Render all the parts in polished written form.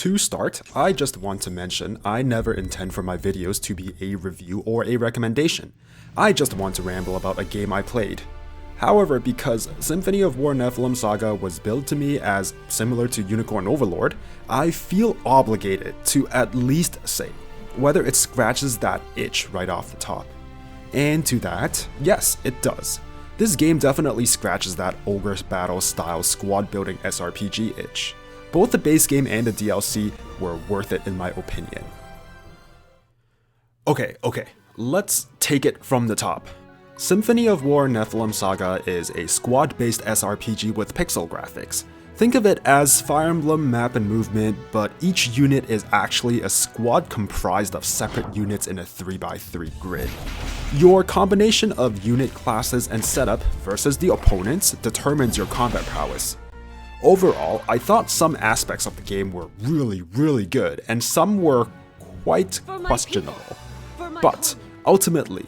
To start, I just want to mention I never intend for my videos to be a review or a recommendation. I just want to ramble about a game I played. However, because Symphony of War Nephilim Saga was billed to me as similar to Unicorn Overlord, I feel obligated to at least say whether it scratches that itch right off the top. And to that, yes, it does. This game definitely scratches that ogre battle style squad building SRPG itch. Both the base game and the DLC were worth it in my opinion. Okay, let's take it from the top. Symphony of War Nephilim Saga is a squad-based SRPG with pixel graphics. Think of it as Fire Emblem map and movement, but each unit is actually a squad comprised of separate units in a 3x3 grid. Your combination of unit classes and setup versus the opponents determines your combat prowess. Overall, I thought some aspects of the game were really good, and some were quite questionable. But ultimately,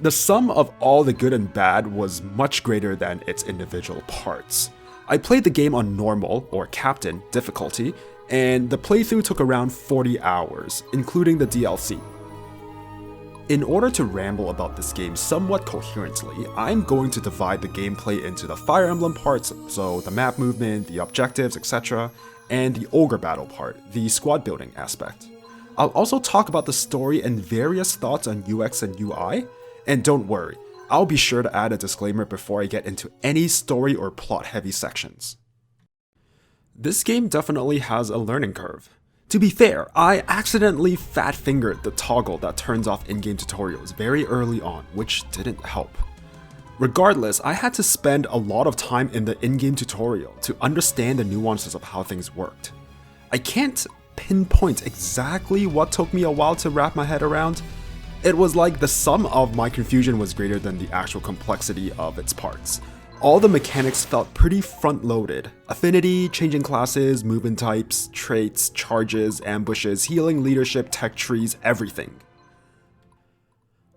the sum of all the good and bad was much greater than its individual parts. I played the game on normal, or captain, difficulty, and the playthrough took around 40 hours, including the DLC. In order to ramble about this game somewhat coherently, I'm going to divide the gameplay into the Fire Emblem parts, so the map movement, the objectives, etc., and the ogre battle part, the squad building aspect. I'll also talk about the story and various thoughts on UX and UI, and don't worry, I'll be sure to add a disclaimer before I get into any story or plot heavy sections. This game definitely has a learning curve. To be fair, I accidentally fat-fingered the toggle that turns off in-game tutorials very early on, which didn't help. Regardless, I had to spend a lot of time in the in-game tutorial to understand the nuances of how things worked. I can't pinpoint exactly what took me a while to wrap my head around. It was like the sum of my confusion was greater than the actual complexity of its parts. All the mechanics felt pretty front-loaded. Affinity, changing classes, movement types, traits, charges, ambushes, healing, leadership, tech trees, everything.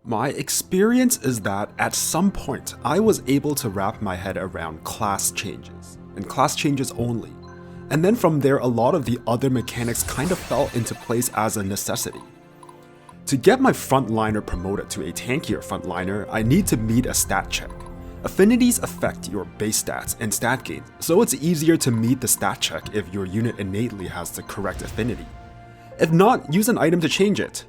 My experience is that at some point, I was able to wrap my head around class changes, and class changes only. And then from there, a lot of the other mechanics kind of fell into place as a necessity. To get my frontliner promoted to a tankier frontliner, I need to meet a stat check. Affinities affect your base stats and stat gains, so it's easier to meet the stat check if your unit innately has the correct affinity. If not, use an item to change it.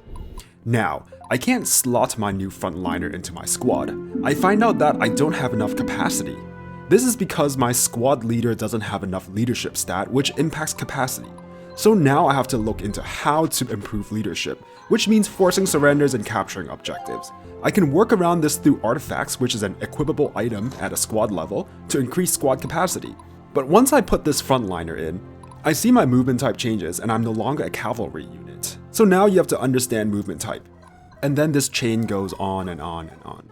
Now, I can't slot my new frontliner into my squad. I find out that I don't have enough capacity. This is because my squad leader doesn't have enough leadership stat, which impacts capacity. So now I have to look into how to improve leadership, which means forcing surrenders and capturing objectives. I can work around this through artifacts, which is an equipable item at a squad level, to increase squad capacity. But once I put this frontliner in, I see my movement type changes and I'm no longer a cavalry unit. So now you have to understand movement type. And then this chain goes on and on and on.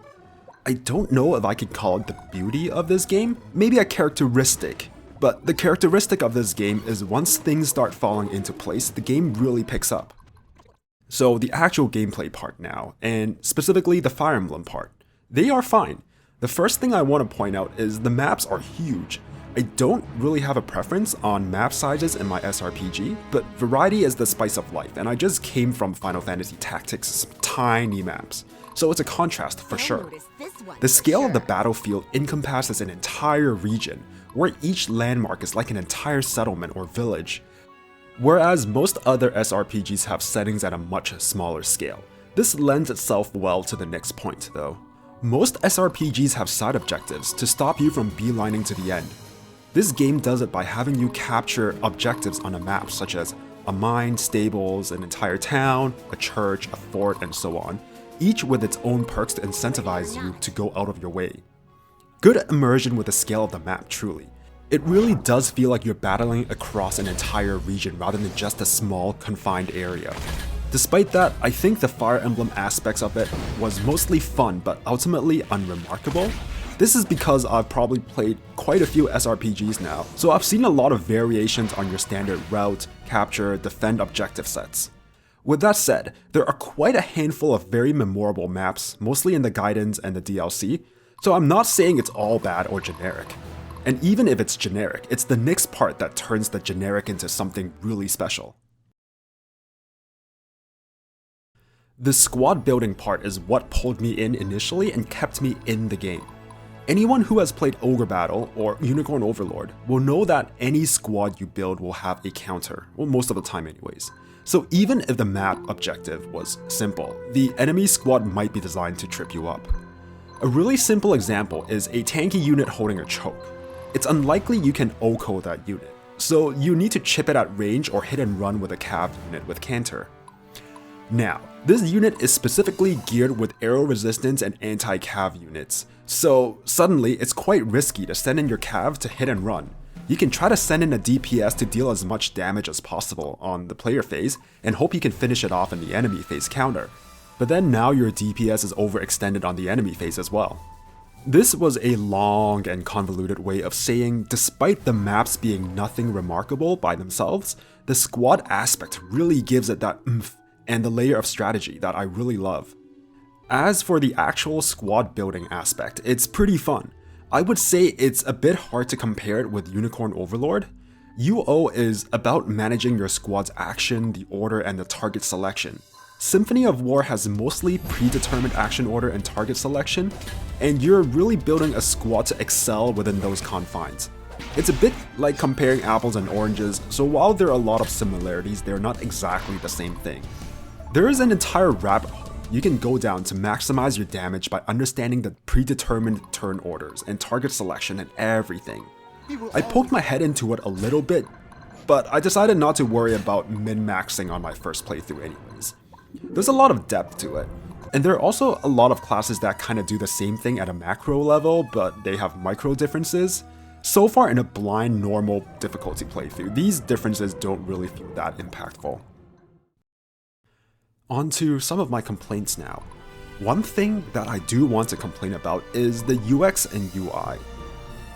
I don't know if I could call it the beauty of this game, maybe a characteristic. But the characteristic of this game is once things start falling into place, the game really picks up. So the actual gameplay part now, and specifically the Fire Emblem part, they are fine. The first thing I want to point out is the maps are huge. I don't really have a preference on map sizes in my SRPG, but variety is the spice of life, and I just came from Final Fantasy Tactics' tiny maps, so it's a contrast for sure. The scale of the battlefield encompasses an entire region, where each landmark is like an entire settlement or village. Whereas most other SRPGs have settings at a much smaller scale. This lends itself well to the next point though. Most SRPGs have side objectives to stop you from beelining to the end. This game does it by having you capture objectives on a map such as a mine, stables, an entire town, a church, a fort, and so on, each with its own perks to incentivize you to go out of your way. Good immersion with the scale of the map, truly. It really does feel like you're battling across an entire region rather than just a small, confined area. Despite that, I think the Fire Emblem aspects of it was mostly fun but ultimately unremarkable. This is because I've probably played quite a few SRPGs now, so I've seen a lot of variations on your standard route, capture, defend objective sets. With that said, there are quite a handful of very memorable maps, mostly in the guidance and the DLC, so I'm not saying it's all bad or generic. And even if it's generic, it's the next part that turns the generic into something really special. The squad building part is what pulled me in initially and kept me in the game. Anyone who has played Ogre Battle or Unicorn Overlord will know that any squad you build will have a counter, well, most of the time anyways. So even if the map objective was simple, the enemy squad might be designed to trip you up. A really simple example is a tanky unit holding a choke. It's unlikely you can OHKO that unit, so you need to chip it at range or hit and run with a cav unit with canter. Now, this unit is specifically geared with arrow resistance and anti-cav units, so suddenly it's quite risky to send in your cav to hit and run. You can try to send in a DPS to deal as much damage as possible on the player phase and hope you can finish it off in the enemy phase counter, but then now your DPS is overextended on the enemy phase as well. This was a long and convoluted way of saying despite the maps being nothing remarkable by themselves, the squad aspect really gives it that oomph and the layer of strategy that I really love. As for the actual squad building aspect, it's pretty fun. I would say it's a bit hard to compare it with Unicorn Overlord. UO is about managing your squad's action, the order, and the target selection. Symphony of War has mostly predetermined action order and target selection, and you're really building a squad to excel within those confines. It's a bit like comparing apples and oranges, so while there are a lot of similarities, they're not exactly the same thing. There is an entire rabbit hole you can go down to maximize your damage by understanding the predetermined turn orders and target selection and everything. I poked my head into it a little bit, but I decided not to worry about min-maxing on my first playthrough anyways. There's a lot of depth to it, and there are also a lot of classes that kinda do the same thing at a macro level, but they have micro differences. So far in a blind normal difficulty playthrough, these differences don't really feel that impactful. On to some of my complaints now. One thing that I do want to complain about is the UX and UI.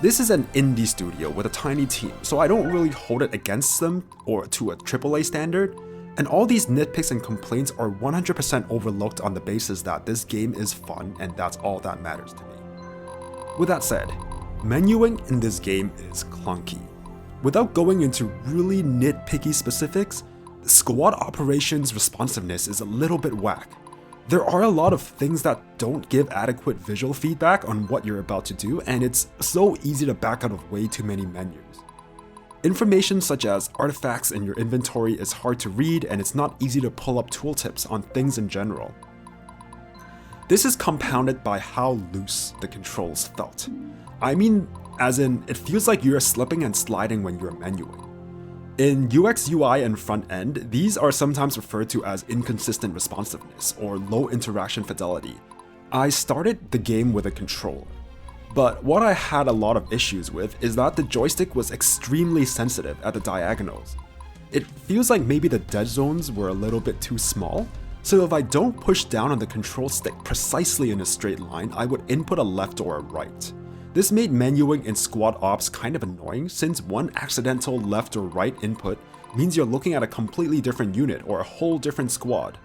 This is an indie studio with a tiny team, so I don't really hold it against them or to a AAA standard, and all these nitpicks and complaints are 100% overlooked on the basis that this game is fun and that's all that matters to me. With that said, menuing in this game is clunky. Without going into really nitpicky specifics, squad operations responsiveness is a little bit whack. There are a lot of things that don't give adequate visual feedback on what you're about to do, and it's so easy to back out of way too many menus. Information such as artifacts in your inventory is hard to read, and it's not easy to pull up tooltips on things in general. This is compounded by how loose the controls felt. I mean, as in, it feels like you're slipping and sliding when you're menuing. In UX, UI, and front end, these are sometimes referred to as inconsistent responsiveness or low interaction fidelity. I started the game with a controller, but what I had a lot of issues with is that the joystick was extremely sensitive at the diagonals. It feels like maybe the dead zones were a little bit too small, so if I don't push down on the control stick precisely in a straight line, I would input a left or a right. This made menuing in squad ops kind of annoying since one accidental left or right input means you're looking at a completely different unit or a whole different squad.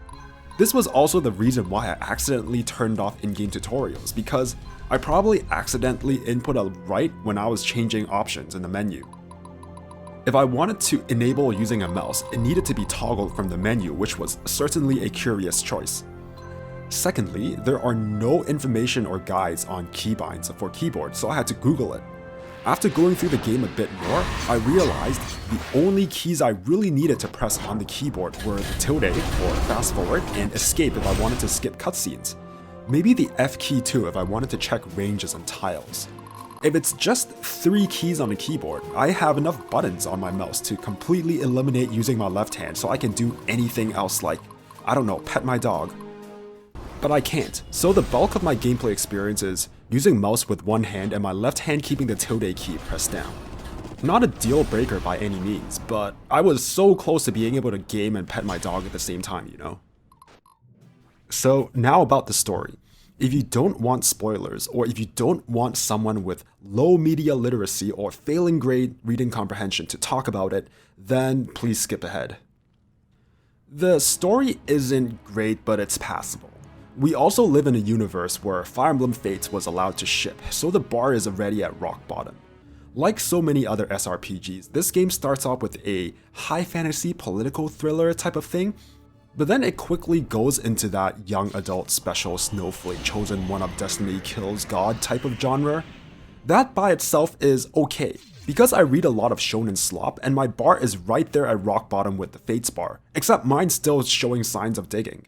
This was also the reason why I accidentally turned off in-game tutorials, because I probably accidentally input a right when I was changing options in the menu. If I wanted to enable using a mouse, it needed to be toggled from the menu, which was certainly a curious choice. Secondly, there are no information or guides on keybinds for keyboards, so I had to Google it. After going through the game a bit more, I realized the only keys I really needed to press on the keyboard were the tilde, or fast forward, and escape if I wanted to skip cutscenes. Maybe the F key too if I wanted to check ranges and tiles. If it's just 3 keys on the keyboard, I have enough buttons on my mouse to completely eliminate using my left hand so I can do anything else like, I don't know, pet my dog. But I can't, so the bulk of my gameplay experience is using mouse with one hand and my left hand keeping the tilde key pressed down. Not a deal breaker by any means, but I was so close to being able to game and pet my dog at the same time, you know? So now about the story. If you don't want spoilers, or if you don't want someone with low media literacy or failing grade reading comprehension to talk about it, then please skip ahead. The story isn't great, but it's passable. We also live in a universe where Fire Emblem Fates was allowed to ship, so the bar is already at rock bottom. Like so many other SRPGs, this game starts off with a high fantasy political thriller type of thing, But then it quickly goes into that young adult special snowflake chosen one of destiny kills god type of genre. That by itself is okay, because I read a lot of shonen slop and my bar is right there at rock bottom with the Fates bar, except mine's still showing signs of digging.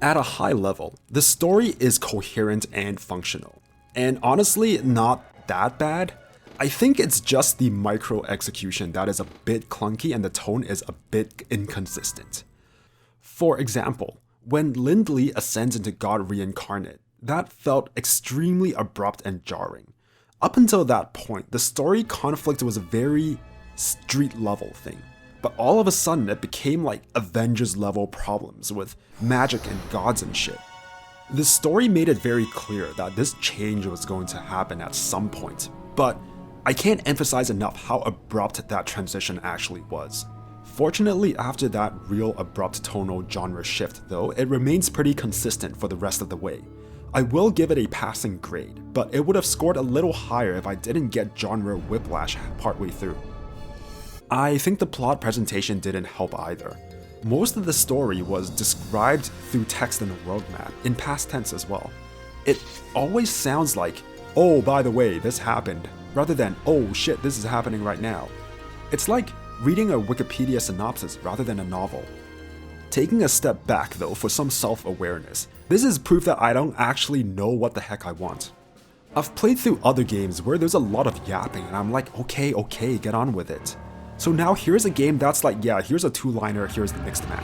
At a high level, the story is coherent and functional, and honestly not that bad. I think it's just the micro execution that is a bit clunky and the tone is a bit inconsistent. For example, when Lindley ascends into God Reincarnate, that felt extremely abrupt and jarring. Up until that point, the story conflict was a very street level thing, but all of a sudden it became like Avengers level problems with magic and gods and shit. The story made it very clear that this change was going to happen at some point, but I can't emphasize enough how abrupt that transition actually was. Fortunately, after that real abrupt tonal genre shift though, it remains pretty consistent for the rest of the way. I will give it a passing grade, but it would have scored a little higher if I didn't get genre whiplash partway through. I think the plot presentation didn't help either. Most of the story was described through text in a world map, in past tense as well. It always sounds like, oh by the way, this happened, rather than, oh shit, this is happening right now. It's like reading a Wikipedia synopsis rather than a novel. Taking a step back though for some self-awareness, this is proof that I don't actually know what the heck I want. I've played through other games where there's a lot of yapping and I'm like, okay, get on with it. So now here's a game that's like, yeah, here's a two-liner, here's the mixed map.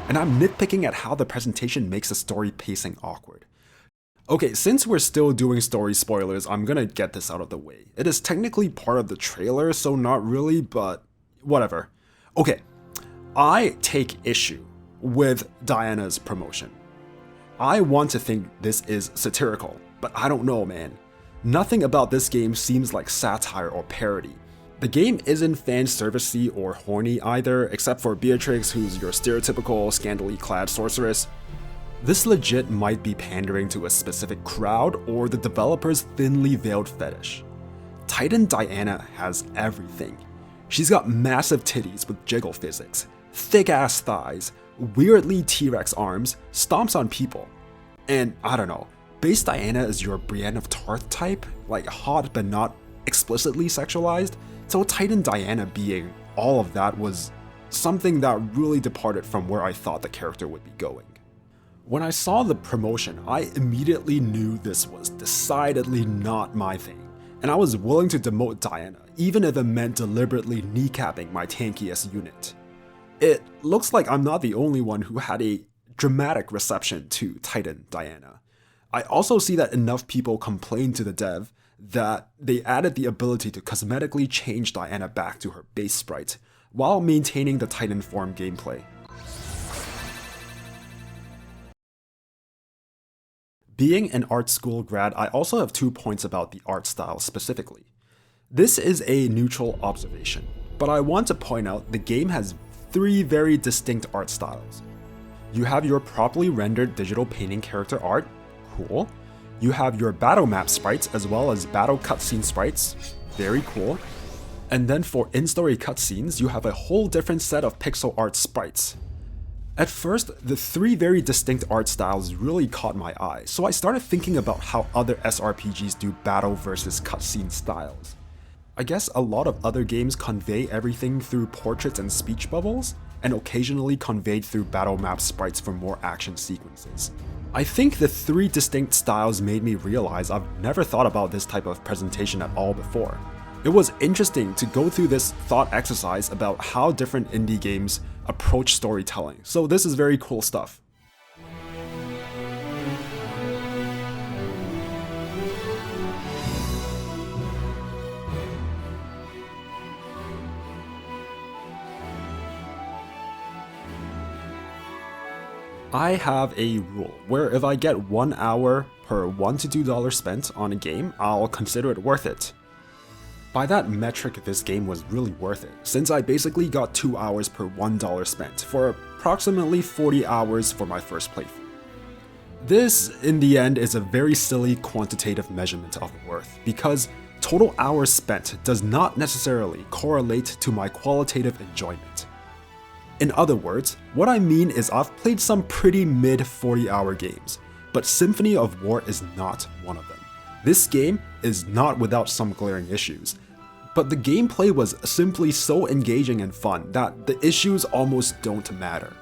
And I'm nitpicking at how the presentation makes the story pacing awkward. Okay, since we're still doing story spoilers, I'm gonna get this out of the way. It is technically part of the trailer, so not really, but whatever. Okay, I take issue with Diana's promotion. I want to think this is satirical, but I don't know, man. Nothing about this game seems like satire or parody. The game isn't fan servicey or horny either, except for Beatrix, who's your stereotypical scantily clad sorceress. This legit might be pandering to a specific crowd or the developer's thinly veiled fetish. Titan Diana has everything. She's got massive titties with jiggle physics, thick ass thighs, weirdly T-Rex arms, stomps on people. And I don't know, base Diana is your Brienne of Tarth type, like hot but not explicitly sexualized, so Titan Diana being all of that was something that really departed from where I thought the character would be going. When I saw the promotion, I immediately knew this was decidedly not my thing, and I was willing to demote Diana, even if it meant deliberately kneecapping my tankiest unit. It looks like I'm not the only one who had a dramatic reception to Titan Diana. I also see that enough people complained to the dev that they added the ability to cosmetically change Diana back to her base sprite, while maintaining the Titan form gameplay. Being an art school grad, I also have 2 points about the art style specifically. This is a neutral observation, but I want to point out the game has 3 very distinct art styles. You have your properly rendered digital painting character art, cool. You have your battle map sprites as well as battle cutscene sprites, very cool. And then for in-story cutscenes, you have a whole different set of pixel art sprites. At first, the 3 very distinct art styles really caught my eye, so I started thinking about how other SRPGs do battle versus cutscene styles. I guess a lot of other games convey everything through portraits and speech bubbles, and occasionally conveyed through battle map sprites for more action sequences. I think the 3 distinct styles made me realize I've never thought about this type of presentation at all before. It was interesting to go through this thought exercise about how different indie games approach storytelling, so this is very cool stuff. I have a rule where if I get 1 hour per $1 to $2 spent on a game, I'll consider it worth it. By that metric, this game was really worth it, since I basically got 2 hours per $1 spent for approximately 40 hours for my first playthrough. This, in the end, is a very silly quantitative measurement of worth, because total hours spent does not necessarily correlate to my qualitative enjoyment. In other words, what I mean is I've played some pretty mid 40-hour games, but Symphony of War is not one of them. This game is not without some glaring issues, but the gameplay was simply so engaging and fun that the issues almost don't matter.